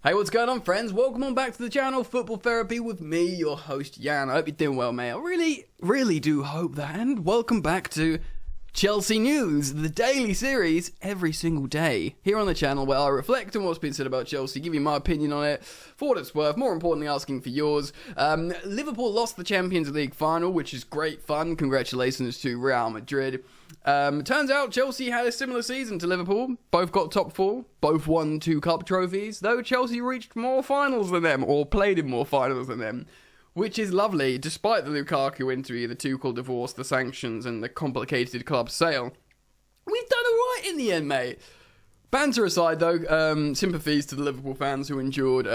Hey, what's going on, friends? Welcome on back to the channel, Football Therapy, with me, your host, Jan. I hope you're doing well, mate. I really do hope that. And welcome back to Chelsea News, the daily series every single day here on the channel, where I reflect on what's been said about Chelsea, give you my opinion on it, for what it's worth, more importantly asking for yours. Liverpool lost the Champions League final, which is great fun. Congratulations to Real Madrid. Turns out Chelsea had a similar season to Liverpool. Both got top four, both won 2 cup trophies, though Chelsea reached more finals than them, or played in more finals than them. Which is lovely, despite the Lukaku injury, the Tuchel divorce, the sanctions, and the complicated club sale. We've done alright in the end, mate. Banter aside, though, sympathies to the Liverpool fans who endured,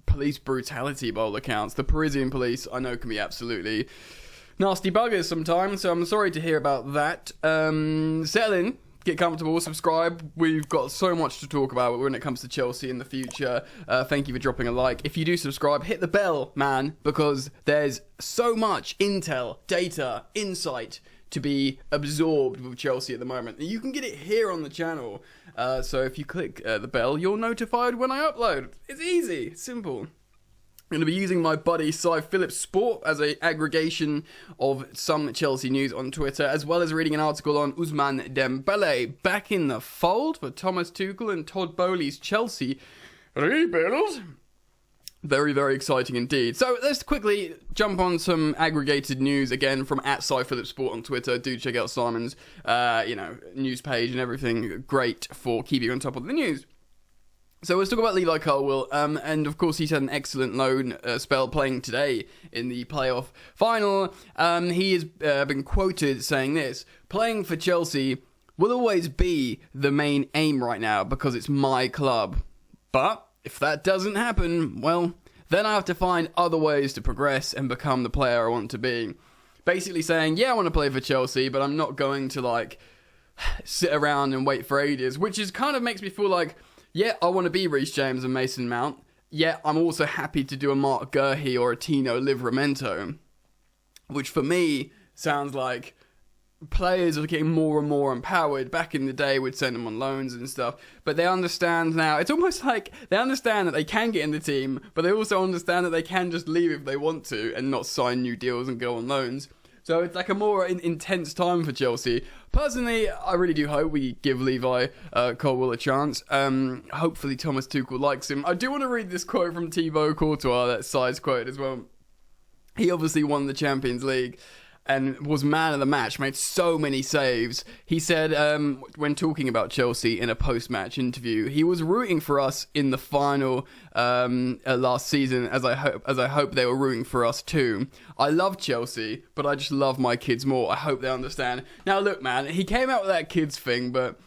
police brutality by all accounts. The Parisian police, I know, can be absolutely nasty buggers sometimes, so I'm sorry to hear about that. Settle in. Get comfortable, subscribe. We've got so much to talk about when it comes to Chelsea in the future. Thank you for dropping a like. If you do subscribe, hit the bell, man, because there's so much intel, data, insight to be absorbed with Chelsea at the moment. You can get it here on the channel. So if you click the bell, you're notified when I upload. It's easy, it's simple. I'm going to be using my buddy Cy Phillips Sport as an aggregation of some Chelsea news on Twitter, as well as reading an article on Ousmane Dembele back in the fold for Thomas Tuchel and Todd Boehly's Chelsea rebuild. Very, very exciting indeed. So let's quickly jump on some aggregated news again from @Cy Phillips Sport on Twitter. Do check out Simon's news page and everything. Great for keeping on top of the news. So let's talk about Levi Colwill, and of course he's had an excellent loan spell playing today in the playoff final. He has been quoted saying this: "Playing for Chelsea will always be the main aim right now because it's my club. But if that doesn't happen, well, then I have to find other ways to progress and become the player I want to be." Basically saying, yeah, I want to play for Chelsea, but I'm not going to sit around and wait for ages, which is kind of makes me feel like, yeah, I want to be Reece James and Mason Mount. Yeah, I'm also happy to do a Mark Gurhey or a Tino Livramento, which for me sounds like players are getting more and more empowered. Back in the day, we'd send them on loans and stuff, but they understand now. It's almost like they understand that they can get in the team, but they also understand that they can just leave if they want to and not sign new deals and go on loans. So it's like a more intense time for Chelsea. Personally, I really do hope we give Levi Colwill a chance. Hopefully Thomas Tuchel likes him. I do want to read this quote from Thibaut Courtois, that size quote as well. He obviously won the Champions League and was man of the match, made so many saves. He said, when talking about Chelsea in a post-match interview, he was rooting for us in the final last season, as I hope they were rooting for us too. I love Chelsea, but I just love my kids more. I hope they understand. Now, look, man, he came out with that kids thing, but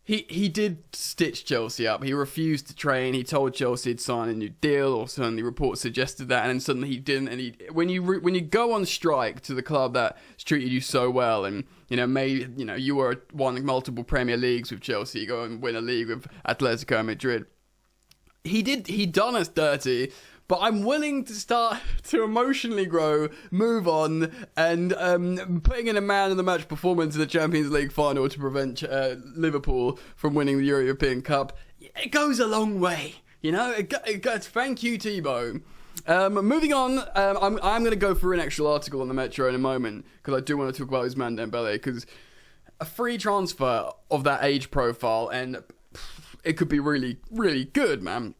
He did stitch Chelsea up. He refused to train. He told Chelsea he'd sign a new deal, or certainly reports suggested that, and then suddenly he didn't. And when you go on strike to the club that's treated you so well, and you were won multiple Premier Leagues with Chelsea, you go and win a league with Atletico Madrid. He done us dirty. But I'm willing to start to emotionally grow, move on, and putting in a man-of-the-match performance in the Champions League final to prevent Liverpool from winning the European Cup. It goes a long way, It goes, thank you, Thibaut. Moving on, I'm going to go through an actual article on the Metro in a moment, because I do want to talk about Ousmane Dembele, because a free transfer of that age profile, and it could be really, really good, man.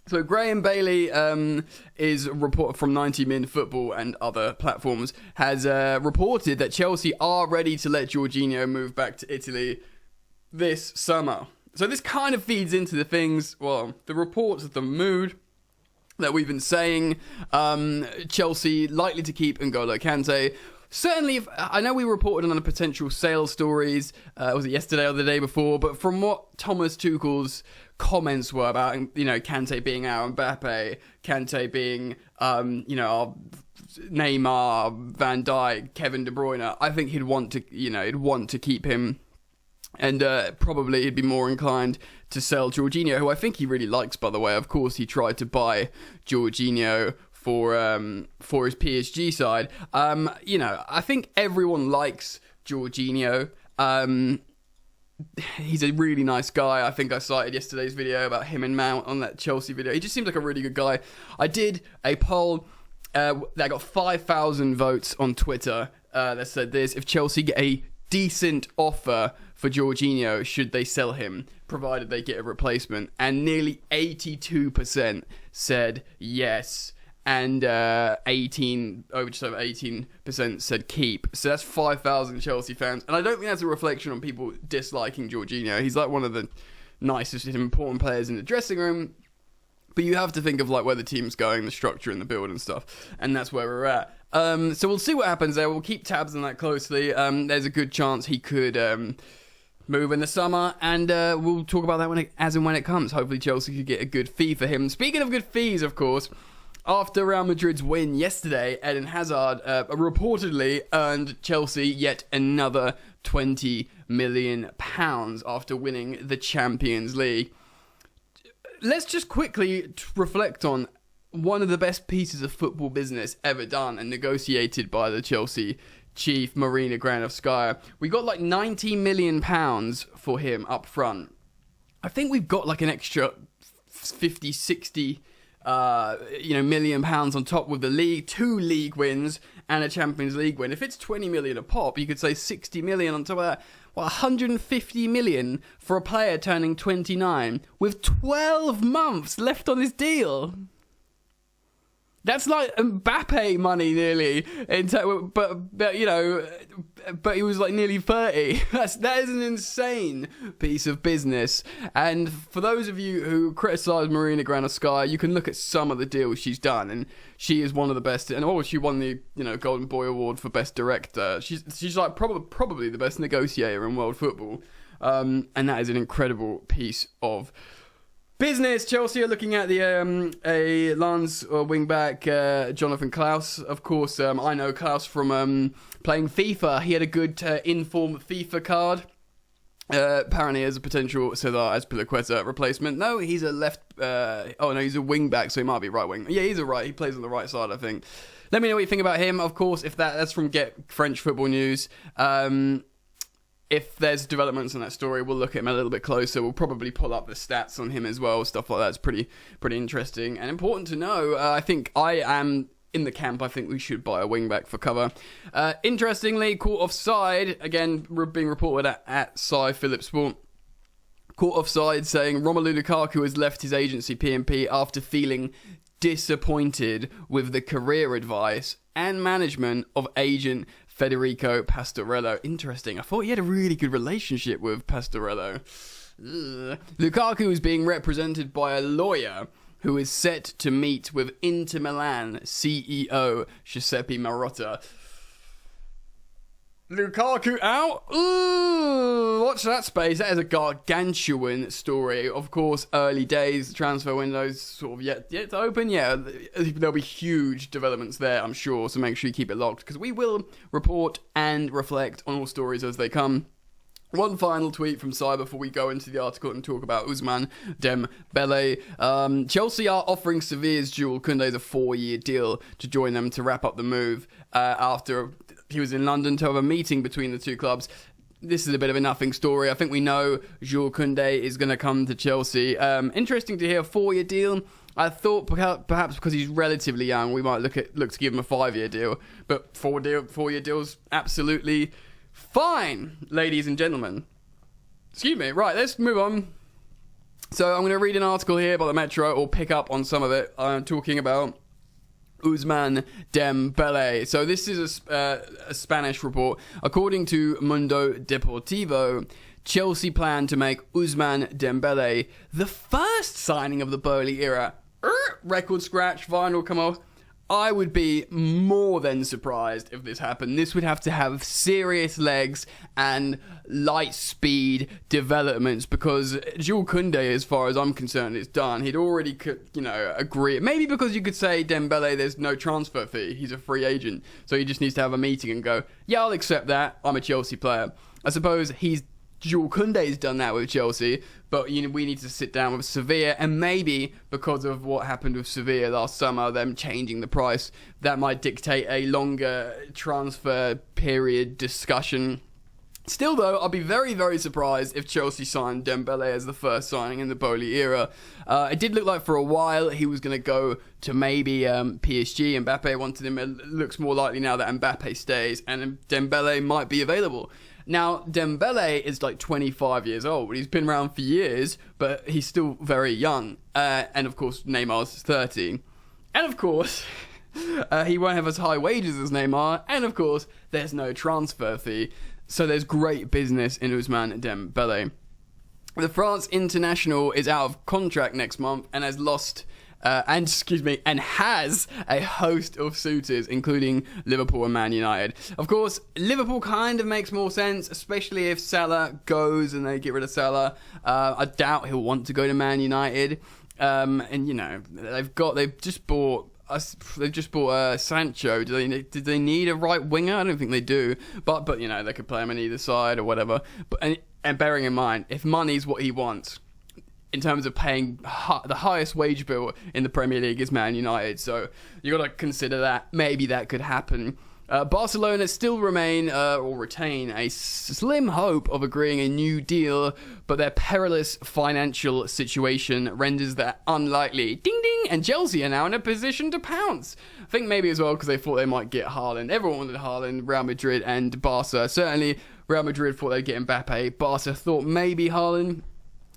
So Graham Bailey is a reporter from 90 Min Football and other platforms, has reported that Chelsea are ready to let Jorginho move back to Italy this summer. So this kind of feeds into the reports of the mood that we've been saying. Chelsea likely to keep N'Golo Kante. Certainly, I know we reported on the potential sales stories, was it yesterday or the day before, but from what Thomas Tuchel's comments were about, Kante being our Mbappe, Kante being, our Neymar, Van Dijk, Kevin De Bruyne, I think he'd want to keep him, and probably he'd be more inclined to sell Jorginho, who I think he really likes, by the way. Of course, he tried to buy Jorginho for his PSG side. I think everyone likes Jorginho. he's a really nice guy. I think I cited yesterday's video about him and Mount on that Chelsea video. He just seems like a really good guy. I did a poll that got 5,000 votes on Twitter that said this: if Chelsea get a decent offer for Jorginho, should they sell him, provided they get a replacement? And nearly 82% said yes, and just over 18% said keep. So that's 5,000 Chelsea fans, and I don't think that's a reflection on people disliking Jorginho. He's like one of the nicest and important players in the dressing room, but you have to think of like where the team's going, the structure and the build and stuff, and that's where we're at. So we'll see what happens there. We'll keep tabs on that closely. There's a good chance he could move in the summer, and we'll talk about that as and when it comes. Hopefully Chelsea could get a good fee for him. Speaking of good fees, of course, after Real Madrid's win yesterday, Eden Hazard reportedly earned Chelsea yet another £20 million after winning the Champions League. Let's just quickly reflect on one of the best pieces of football business ever done and negotiated by the Chelsea chief, Marina Granovskaya. We got like £90 million for him up front. I think we've got like an extra 50, 60 million pounds on top with the league, 2 league wins and a Champions League win. If it's 20 million a pop, you could say 60 million on top of that. Well, 150 million for a player turning 29 with 12 months left on his deal. That's like Mbappe money nearly, but he was like nearly 30. That is an insane piece of business. And for those of you who criticise Marina Granovskaya, you can look at some of the deals she's done, and she is one of the best. And she won the Golden Boy Award for Best Director. She's like probably the best negotiator in world football, and that is an incredible piece of business. Chelsea are looking at the a Lens wing-back, Jonathan Klaus. Of course, I know Klaus from playing FIFA. He had a good in-form FIFA card. Apparently as a potential Cesar Azpilicueta replacement. No, he's a left... he's a wing-back, so he might be right-wing. Yeah, he's a right. He plays on the right side, I think. Let me know what you think about him. Of course, if that's from Get French Football News. If there's developments on that story, we'll look at him a little bit closer. We'll probably pull up the stats on him as well. Stuff like that's pretty interesting and important to know. I think I am in the camp. I think we should buy a wing-back for cover. Interestingly, caught offside, again, being reported at Cy Phillips Sport. Caught offside saying Romelu Lukaku has left his agency PMP after feeling disappointed with the career advice and management of agent Federico Pastorello. Interesting. I thought he had a really good relationship with Pastorello. Lukaku is being represented by a lawyer who is set to meet with Inter Milan CEO Giuseppe Marotta. Lukaku out? Ooh, watch that space. That is a gargantuan story. Of course, early days, transfer windows sort of yet to open. Yeah, there'll be huge developments there, I'm sure. So make sure you keep it locked, because we will report and reflect on all stories as they come. One final tweet from Cy before we go into the article and talk about Ousmane Dembele. Chelsea are offering Sevilla's Jules Koundé a 4-year deal to join them to wrap up the move after he was in London to have a meeting between the two clubs. This is a bit of a nothing story. I think we know Jules Koundé is going to come to Chelsea. Interesting to hear a 4-year deal. I thought perhaps because he's relatively young, we might look to give him a 5-year deal. But 4-year deals, absolutely fine, ladies and gentlemen. Excuse me. Right, let's move on. So I'm going to read an article here by the Metro, or pick up on some of it. I'm talking about Ousmane Dembele. So this is a Spanish report. According to Mundo Deportivo, Chelsea plan to make Ousmane Dembele the first signing of the Boehly era. Record scratch, vinyl come off. I would be more than surprised if this happened. This would have to have serious legs and light speed developments, because Jules Koundé, as far as I'm concerned, is done. He'd already, agree. Maybe because you could say Dembele, there's no transfer fee. He's a free agent. So he just needs to have a meeting and go, yeah, I'll accept that. I'm a Chelsea player. I suppose Jules Koundé's done that with Chelsea, but we need to sit down with Sevilla, and maybe because of what happened with Sevilla last summer, them changing the price, that might dictate a longer transfer period discussion. Still, though, I'll be very, very surprised if Chelsea signed Dembele as the first signing in the Boehly era. It did look like for a while he was going to go to maybe PSG. Mbappe wanted him. It looks more likely now that Mbappe stays and Dembele might be available. Now, Dembele is like 25 years old. He's been around for years, but he's still very young. And, of course, Neymar's 30. And, of course... he won't have as high wages as Neymar. And, of course, there's no transfer fee. So there's great business in Ousmane Dembele. The France international is out of contract next month and has has a host of suitors, including Liverpool and Man United. Of course, Liverpool kind of makes more sense, especially if Salah goes and they get rid of Salah. I doubt he'll want to go to Man United. And you know, they've just bought Sancho. Did they need a right winger? I don't think they do. But you know, they could play him on either side or whatever. But and bearing in mind, if money's what he wants, in terms of paying the highest wage bill in the Premier League is Man United. So you got to consider that. Maybe that could happen. Barcelona still retain a slim hope of agreeing a new deal, but their perilous financial situation renders that unlikely. Ding ding! And Chelsea are now in a position to pounce. I think maybe as well because they thought they might get Haaland. Everyone wanted Haaland, Real Madrid and Barca. Certainly Real Madrid thought they'd get Mbappe. Barca thought maybe Haaland.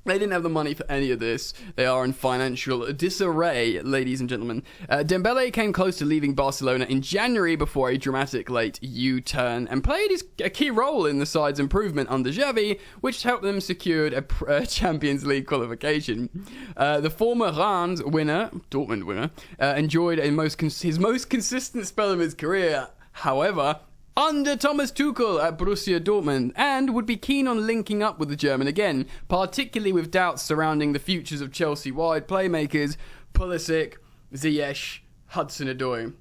They didn't have the money for any of this. They are in financial disarray, ladies and gentlemen. Dembele came close to leaving Barcelona in January before a dramatic late U-turn and played a key role in the side's improvement under Xavi, which helped them secure a Champions League qualification. The former Reims winner, Dortmund winner, enjoyed his most consistent spell of his career. However, under Thomas Tuchel at Borussia Dortmund, and would be keen on linking up with the German again, particularly with doubts surrounding the futures of Chelsea-wide playmakers Pulisic, Ziyech, Hudson-Odoi.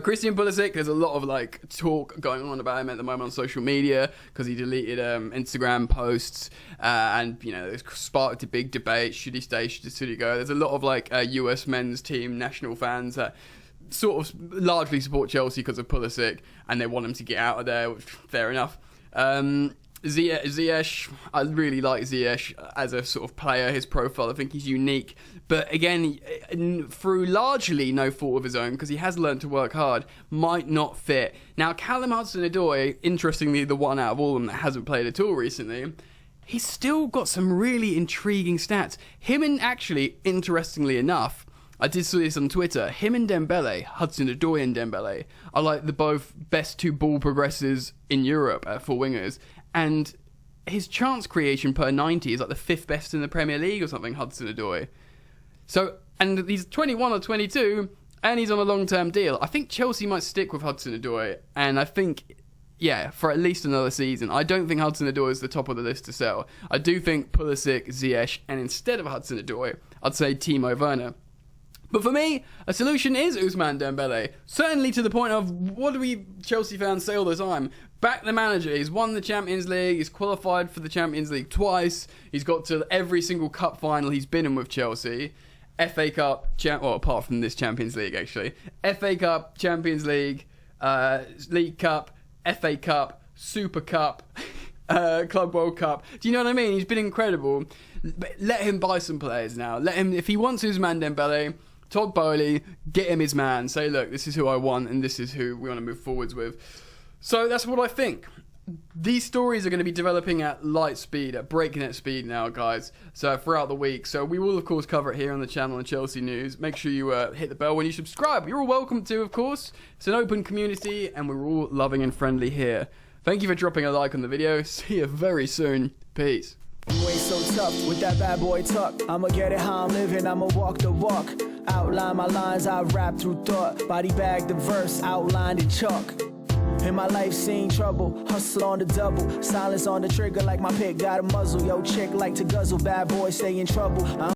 Christian Pulisic, there's a lot of talk going on about him at the moment on social media because he deleted Instagram posts and you know, it's sparked a big debate. Should he stay? Should he go? There's a lot of US men's team national fans that sort of largely support Chelsea because of Pulisic and they want him to get out of there, which fair enough. Ziyech, I really like Ziyech as a sort of player. His profile, I think he's unique, but again, through largely no fault of his own, because he has learned to work hard, might not fit. Now, Callum Hudson-Odoi, interestingly the one out of all of them that hasn't played at all recently, he's still got some really intriguing stats. Him and actually, interestingly enough, I did see this on Twitter. Him and Dembele, Hudson-Odoi and Dembele, are like the both best two ball progressors in Europe for wingers. And his chance creation per 90 is like the 5th best in the Premier League or something, Hudson-Odoi. So, and he's 21 or 22, and he's on a long-term deal. I think Chelsea might stick with Hudson-Odoi, and I think, yeah, for at least another season. I don't think Hudson-Odoi is the top of the list to sell. I do think Pulisic, Ziyech, and instead of Hudson-Odoi, I'd say Timo Werner. But for me, a solution is Ousmane Dembele. Certainly to the point of, what do we Chelsea fans say all the time? Back the manager. He's won the Champions League. He's qualified for the Champions League twice. He's got to every single cup final he's been in with Chelsea. FA Cup, apart from this Champions League actually. FA Cup, Champions League, League Cup, FA Cup, Super Cup, Club World Cup. Do you know what I mean? He's been incredible. Let him buy some players now. Let him, if he wants Ousmane Dembele, Todd Boehly, get him his man. Say, look, this is who I want and this is who we want to move forwards with. So that's what I think. These stories are going to be developing at light speed, at breakneck speed now, guys. So throughout the week. So we will, of course, cover it here on the channel and Chelsea News. Make sure you hit the bell when you subscribe. You're all welcome to, of course. It's an open community and we're all loving and friendly here. Thank you for dropping a like on the video. See you very soon. Peace. You ain't so tough with that bad boy tuck. I'ma get it how I'm living, I'ma walk the walk. Outline my lines, I rap through thought. Body bag the verse, outlined in chalk. In my life seen trouble, hustle on the double. Silence on the trigger like my pick got a muzzle. Yo chick like to guzzle, bad boy stay in trouble.